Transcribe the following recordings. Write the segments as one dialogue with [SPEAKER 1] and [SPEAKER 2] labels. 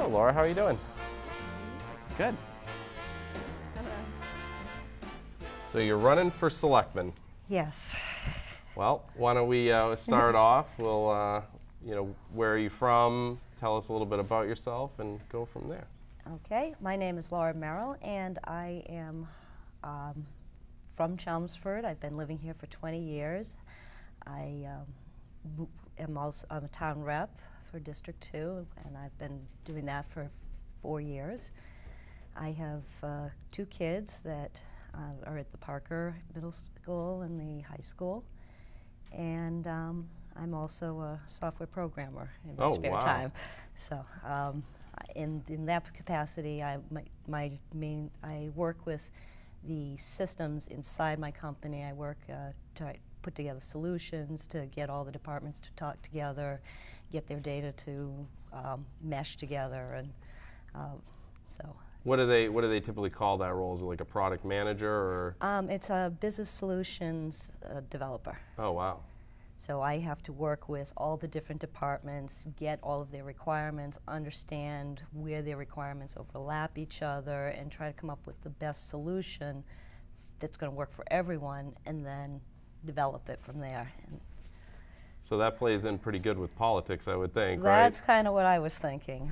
[SPEAKER 1] Hello, Laura. How are you doing? Good. So you're running for selectman.
[SPEAKER 2] Yes.
[SPEAKER 1] Well, why don't we start off? We'll, where are you from? Tell us a little bit about yourself and go from there.
[SPEAKER 2] Okay. My name is Laura Merrill, and I am from Chelmsford. I've been living here for 20 years. I'm a town rep for District 2, and I've been doing that for 4 years. I have 2 kids that are at the Parker Middle School and the high school, and I'm also a software programmer in my spare time. So in that capacity, I work with the systems inside my company. I work to put together solutions to get all the departments to talk together, get their data to mesh together, and so.
[SPEAKER 1] What do they typically call that role? Is it like a product manager or?
[SPEAKER 2] It's a business solutions developer.
[SPEAKER 1] Oh, wow.
[SPEAKER 2] So I have to work with all the different departments, get all of their requirements, understand where their requirements overlap each other, and try to come up with the best solution that's going to work for everyone, and then develop it from there.
[SPEAKER 1] So that plays in pretty good with politics, I would think, right?
[SPEAKER 2] That's kind of what I was thinking.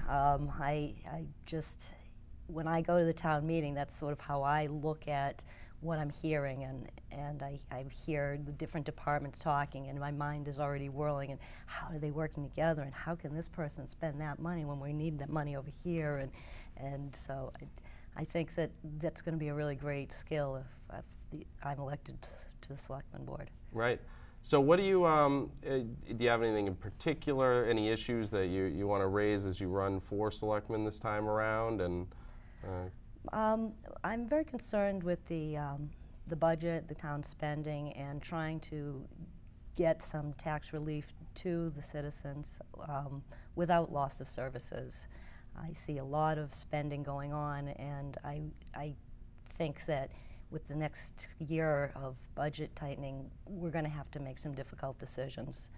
[SPEAKER 2] When I go to the town meeting, that's sort of how I look at what I'm hearing, and I hear the different departments talking, and my mind is already whirling, and how are they working together, and how can this person spend that money when we need that money over here, and so I think that's going to be a really great skill if I'm elected to the Selectman Board.
[SPEAKER 1] Right. So what do you have anything in particular, any issues that you want to raise as you run for Selectman this time around? And
[SPEAKER 2] I'm very concerned with the budget, the town spending, and trying to get some tax relief to the citizens without loss of services. I see a lot of spending going on, and I think that with the next year of budget tightening, we're going to have to make some difficult decisions.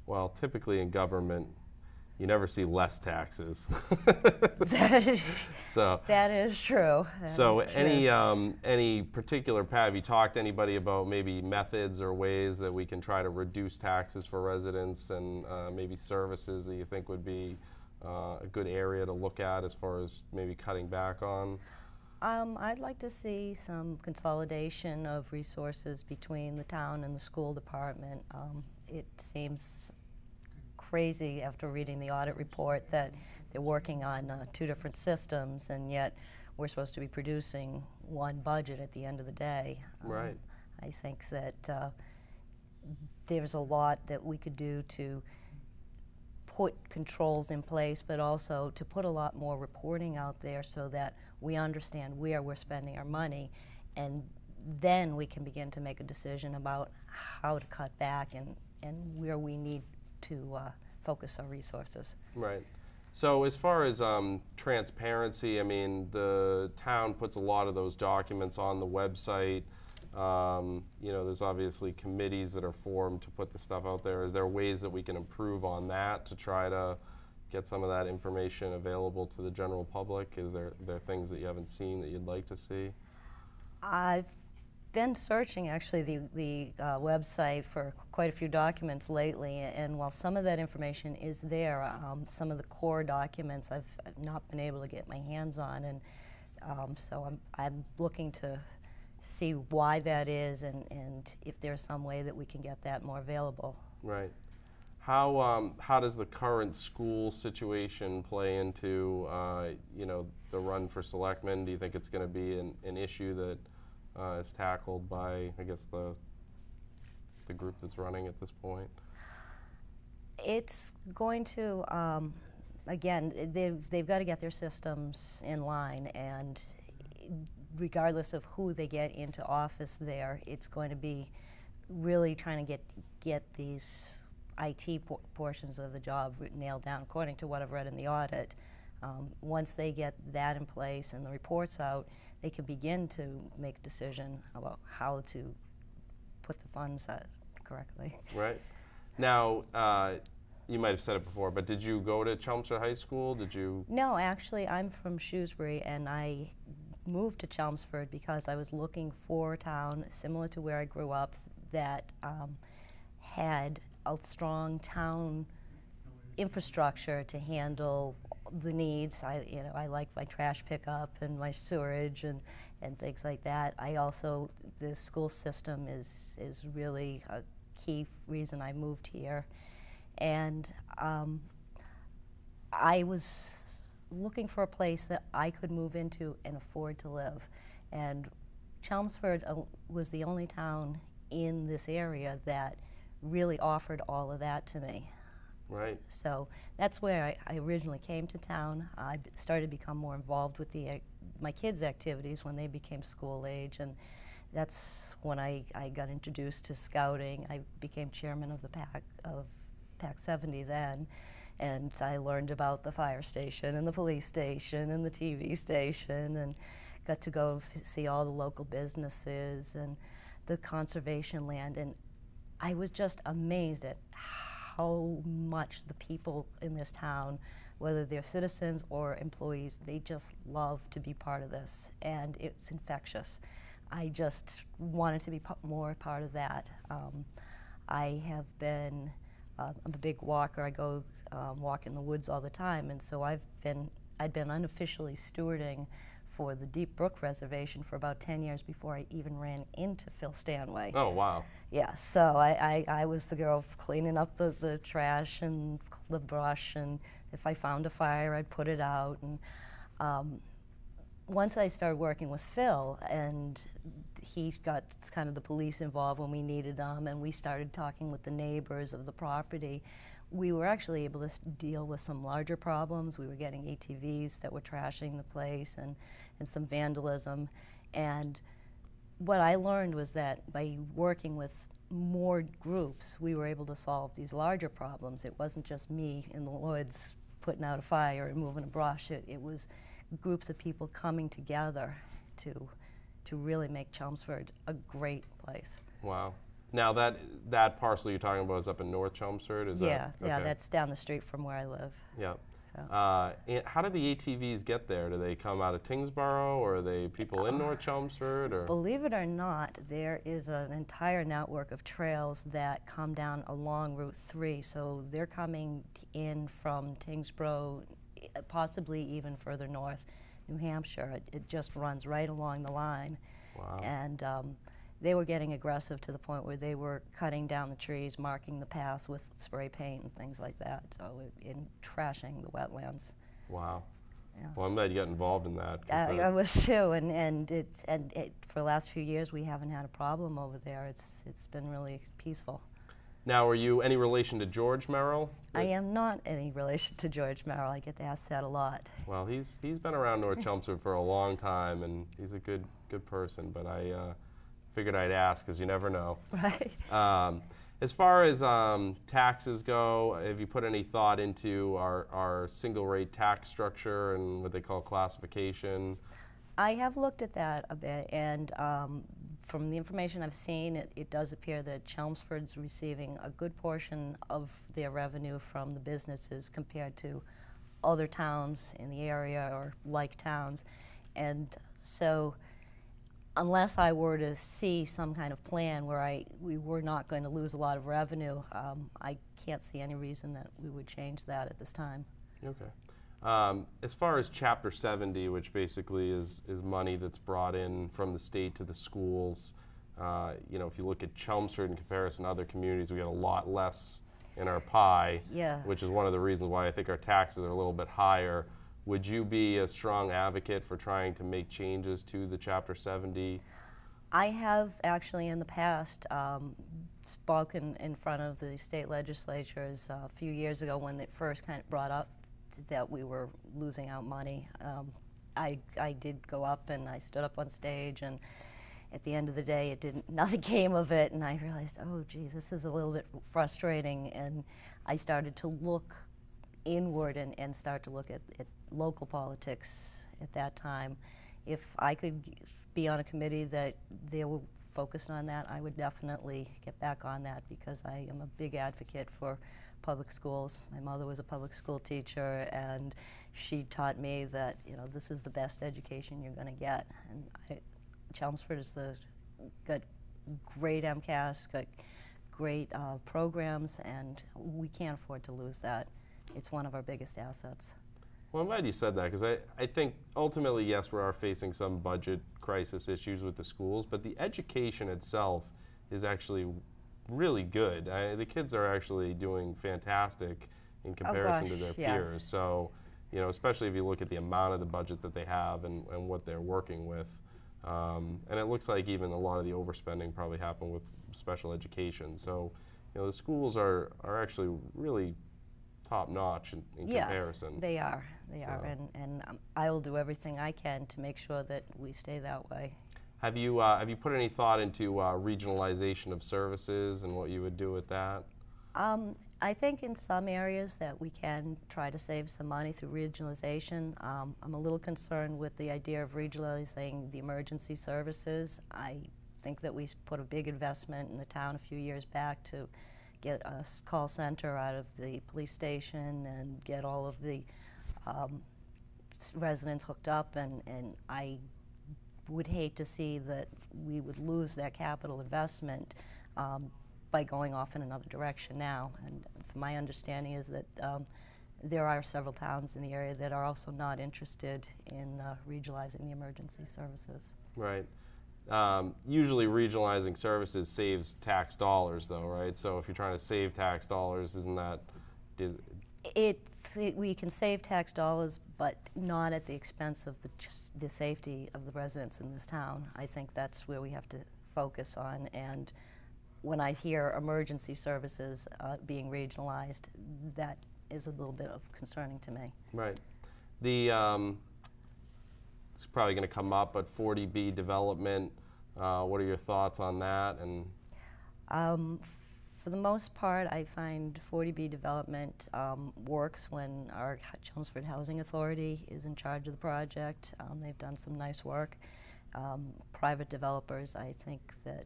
[SPEAKER 1] Well, typically in government, you never see less taxes.
[SPEAKER 2] So that is true.
[SPEAKER 1] Any particular, have you talked to anybody about maybe methods or ways that we can try to reduce taxes for residents, and maybe services that you think would be a good area to look at as far as maybe cutting back on?
[SPEAKER 2] I'd like to see some consolidation of resources between the town and the school department. It seems crazy after reading the audit report that they're working on 2 different systems, and yet we're supposed to be producing one budget at the end of the day.
[SPEAKER 1] Right.
[SPEAKER 2] I think that there's a lot that we could do to put controls in place, but also to put a lot more reporting out there so that we understand where we're spending our money, and then we can begin to make a decision about how to cut back and where we need to focus our resources.
[SPEAKER 1] Right. So as far as transparency, I mean, the town puts a lot of those documents on the website. There's obviously committees that are formed to put the stuff out there. Is there ways that we can improve on that to try to get some of that information available to the general public? Is there things that you haven't seen that you'd like to see? I've
[SPEAKER 2] been searching actually the website for quite a few documents lately, and while some of that information is there, some of the core documents I've not been able to get my hands on, and so I'm looking to see why that is, and if there's some way that we can get that more available.
[SPEAKER 1] Right. How does the current school situation play into the run for selectmen? Do you think it's going to be an issue that is tackled by, I guess, the group that's running at this point?
[SPEAKER 2] It's going to, again, they've got to get their systems in line, and regardless of who they get into office there, it's going to be really trying to get these IT portions of the job nailed down, according to what I've read in the audit. Once they get that in place and the reports out, they can begin to make a decision about how to put the funds out correctly.
[SPEAKER 1] Right. Now, you might have said it before, but did you go to Chelmsford High School? Did you?
[SPEAKER 2] No, actually, I'm from Shrewsbury, and I moved to Chelmsford because I was looking for a town similar to where I grew up that had a strong town infrastructure to handle the needs. I like my trash pickup and my sewerage and things like that. I also, the school system is really a key reason I moved here. And I was looking for a place that I could move into and afford to live. And Chelmsford was the only town in this area that really offered all of that to me.
[SPEAKER 1] Right.
[SPEAKER 2] So that's where I originally came to town. I started to become more involved with my kids' activities when they became school age, and that's when I got introduced to scouting. I became chairman of the PAC 70 then, and I learned about the fire station and the police station and the TV station, and got to go see all the local businesses and the conservation land, and I was just amazed at how much the people in this town, whether they're citizens or employees, they just love to be part of this, and it's infectious. I just wanted to be more part of that. I have been, I'm a big walker. I go walk in the woods all the time, and so I'd been unofficially stewarding for the Deep Brook Reservation for about 10 years before I even ran into Phil Stanway.
[SPEAKER 1] Oh, wow.
[SPEAKER 2] Yeah, so I was the girl cleaning up the trash and the brush, and if I found a fire, I'd put it out. And once I started working with Phil, and he got kind of the police involved when we needed them, and we started talking with the neighbors of the property, we were actually able to deal with some larger problems. We were getting ATVs that were trashing the place and some vandalism. And what I learned was that by working with more groups, we were able to solve these larger problems. It wasn't just me in the woods putting out a fire and moving a brush. It was groups of people coming together to really make Chelmsford a great place.
[SPEAKER 1] Wow. Now that parcel you're talking about is up in North Chelmsford? Is
[SPEAKER 2] Yeah,
[SPEAKER 1] that,
[SPEAKER 2] yeah,
[SPEAKER 1] okay.
[SPEAKER 2] that's down the street from where I live.
[SPEAKER 1] Yeah.
[SPEAKER 2] So.
[SPEAKER 1] And how do the ATVs get there? Do they come out of Tingsboro, or are they people in North Chelmsford? Or?
[SPEAKER 2] Believe it or not, there is an entire network of trails that come down along Route 3. So they're coming in from Tingsboro, possibly even further north, New Hampshire. It just runs right along the line.
[SPEAKER 1] Wow.
[SPEAKER 2] And they were getting aggressive to the point where they were cutting down the trees, marking the paths with spray paint and things like that, so in trashing the wetlands.
[SPEAKER 1] Wow.
[SPEAKER 2] Yeah.
[SPEAKER 1] Well, I'm glad you got involved in that.
[SPEAKER 2] I was too, and for the last few years we haven't had a problem over there. It's been really peaceful.
[SPEAKER 1] Now, are you any relation to George Merrill?
[SPEAKER 2] I am not any relation to George Merrill. I get asked that a lot.
[SPEAKER 1] Well, he's been around North Chelmsford for a long time, and he's a good person. But I figured I'd ask because you never know.
[SPEAKER 2] Right.
[SPEAKER 1] As far as taxes go, have you put any thought into our single rate tax structure and what they call classification?
[SPEAKER 2] I have looked at that a bit, and from the information I've seen, it does appear that Chelmsford's receiving a good portion of their revenue from the businesses compared to other towns in the area or like towns. And so unless I were to see some kind of plan where we were not going to lose a lot of revenue, I can't see any reason that we would change that at this time.
[SPEAKER 1] Okay. As far as Chapter 70, which basically is money that's brought in from the state to the schools, you know, if you look at Chelmsford in comparison to other communities, we get a lot less in our pie,
[SPEAKER 2] Yeah.
[SPEAKER 1] which is one of the reasons why I think our taxes are a little bit higher. Would you be a strong advocate for trying to make changes to the Chapter 70?
[SPEAKER 2] I have actually in the past spoken in front of the state legislatures a few years ago when it first kind of brought up that we were losing out money. I did go up and I stood up on stage, and at the end of the day nothing came of it, and I realized, oh gee, this is a little bit frustrating, and I started to look inward and start to look at local politics at that time. If I could be on a committee that there were focused on that, I would definitely get back on that because I am a big advocate for public schools. My mother was a public school teacher, and she taught me that, you know, this is the best education you're going to get. And Chelmsford has got great MCAS, got great programs, and we can't afford to lose that. It's one of our biggest assets.
[SPEAKER 1] Well, I'm glad you said that, because I think ultimately, yes, we are facing some budget crisis issues with the schools, but the education itself is actually really good. The kids are actually doing fantastic in comparison to their peers. So, you know, especially if you look at the amount of the budget that they have and what they're working with. And it looks like even a lot of the overspending probably happened with special education. So, you know, the schools are actually really top notch in comparison.
[SPEAKER 2] They are. They are, and I will do everything I can to make sure that we stay that way.
[SPEAKER 1] Have you put any thought into regionalization of services and what you would do with that?
[SPEAKER 2] I think in some areas that we can try to save some money through regionalization. I'm a little concerned with the idea of regionalizing the emergency services. I think that we put a big investment in the town a few years back to get a call center out of the police station and get all of the residents hooked up, and I would hate to see that we would lose that capital investment by going off in another direction now. And my understanding is that there are several towns in the area that are also not interested in regionalizing the emergency services.
[SPEAKER 1] Right. Usually regionalizing services saves tax dollars, though, right? So if you're trying to save tax dollars, isn't that...
[SPEAKER 2] We can save tax dollars, but not at the expense of the safety of the residents in this town. I think that's where we have to focus on. And when I hear emergency services being regionalized, that is a little bit of concerning to me.
[SPEAKER 1] Right. It's probably going to come up, but 40B development, what are your thoughts on that? And
[SPEAKER 2] for the most part, I find 40B development works when our Chelmsford Housing Authority is in charge of the project. They've done some nice work. Private developers, I think that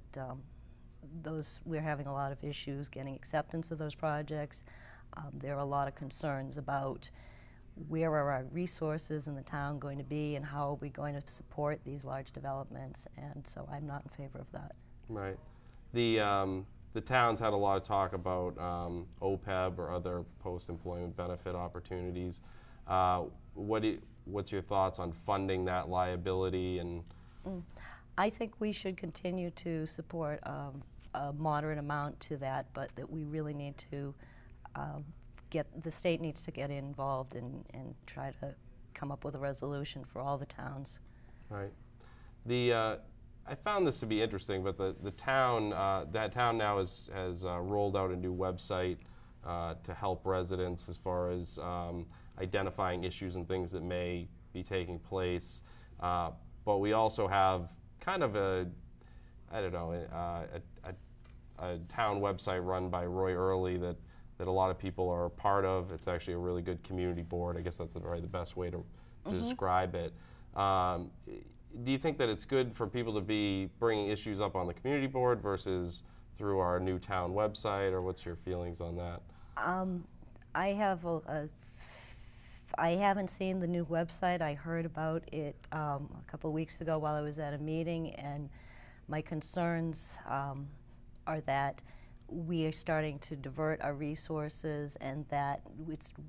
[SPEAKER 2] we're having a lot of issues getting acceptance of those projects. There are a lot of concerns about where are our resources in the town going to be and how are we going to support these large developments, and so I'm not in favor of that.
[SPEAKER 1] Right. The town's had a lot of talk about OPEB or other post-employment benefit opportunities. What's your thoughts on funding that liability? And
[SPEAKER 2] I think we should continue to support a moderate amount to that, but that we really need to the state needs to get involved and try to come up with a resolution for all the towns.
[SPEAKER 1] Right. I found this to be interesting, but the town, that town now has rolled out a new website to help residents as far as identifying issues and things that may be taking place. But we also have kind of a town website run by Roy Early that a lot of people are a part of. It's actually a really good community board. I guess that's probably the best way to describe it. Do you think that it's good for people to be bringing issues up on the community board versus through our new town website, or what's your feelings on that?
[SPEAKER 2] I haven't seen the new website. I heard about it a couple of weeks ago while I was at a meeting, and my concerns are that we are starting to divert our resources, and that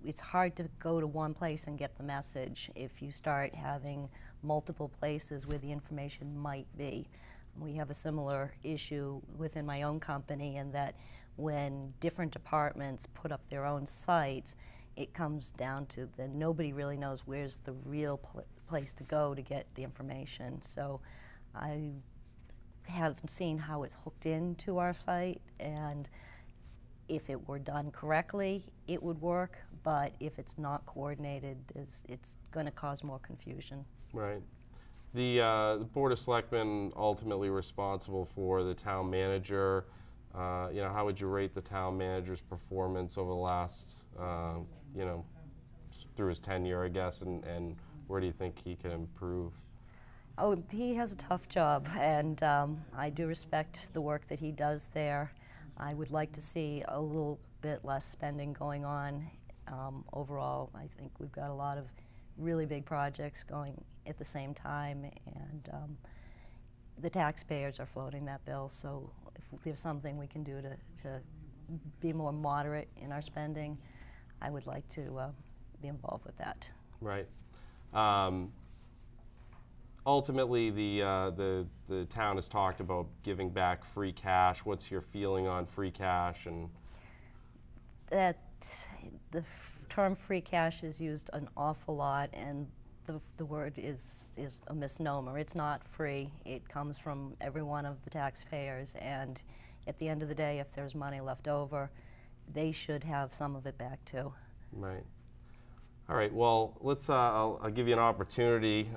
[SPEAKER 2] it's hard to go to one place and get the message if you start having multiple places where the information might be. We have a similar issue within my own company, in that when different departments put up their own sites, it comes down to that nobody really knows where's the real place to go to get the information. So I haven't seen how it's hooked into our site, and if it were done correctly, it would work, but if it's not coordinated, it's going to cause more confusion.
[SPEAKER 1] Right. The Board of Selectmen ultimately responsible for the town manager. You know, how would you rate the town manager's performance over the last, you know, through his tenure, I guess, and where do you think he can improve?
[SPEAKER 2] Oh, he has a tough job, and I do respect the work that he does there. I would like to see a little bit less spending going on. Overall, I think we've got a lot of really big projects going at the same time, and the taxpayers are floating that bill, so if there's something we can do to be more moderate in our spending, I would like to be involved with that.
[SPEAKER 1] Right. Ultimately, the town has talked about giving back free cash. What's your feeling on free cash? And
[SPEAKER 2] That the term free cash is used an awful lot, and the word is a misnomer. It's not free. It comes from every one of the taxpayers, and at the end of the day, if there's money left over, they should have some of it back too.
[SPEAKER 1] right. All right. Well, let's. I'll give you an opportunity.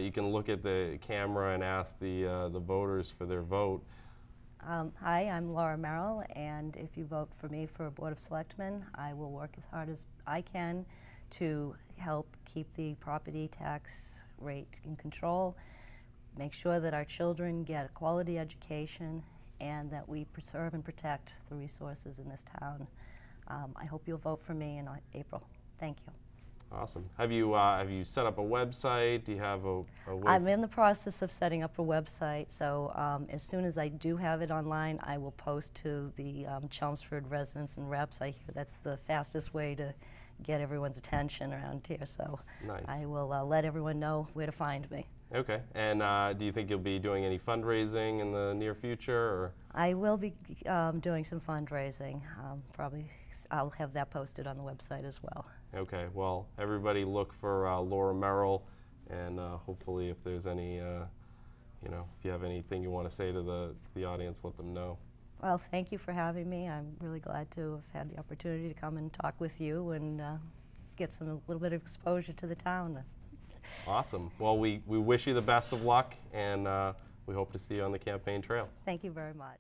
[SPEAKER 1] You can look at the camera and ask the voters for their vote.
[SPEAKER 2] Hi, I'm Laura Merrill, and if you vote for me for Board of Selectmen, I will work as hard as I can to help keep the property tax rate in control, make sure that our children get a quality education, and that we preserve and protect the resources in this town. I hope you'll vote for me in April. Thank you.
[SPEAKER 1] Awesome. Have you set up a website? Do you have a way?
[SPEAKER 2] I'm in the process of setting up a website, so as soon as I do have it online, I will post to the Chelmsford residents and reps. I hear that's the fastest way to get everyone's attention around here, so
[SPEAKER 1] Nice.
[SPEAKER 2] I will let everyone know where to find me.
[SPEAKER 1] Okay. And do you think you'll be doing any fundraising in the near future? Or?
[SPEAKER 2] I will be doing some fundraising. Probably I'll have that posted on the website as well.
[SPEAKER 1] Okay. Well, everybody look for Laura Merrill, and hopefully, if there's any, if you have anything you want to say to the audience, let them know.
[SPEAKER 2] Well, thank you for having me. I'm really glad to have had the opportunity to come and talk with you and get a little bit of exposure to the town.
[SPEAKER 1] Awesome. Well, we wish you the best of luck, and we hope to see you on the campaign trail.
[SPEAKER 2] Thank you very much.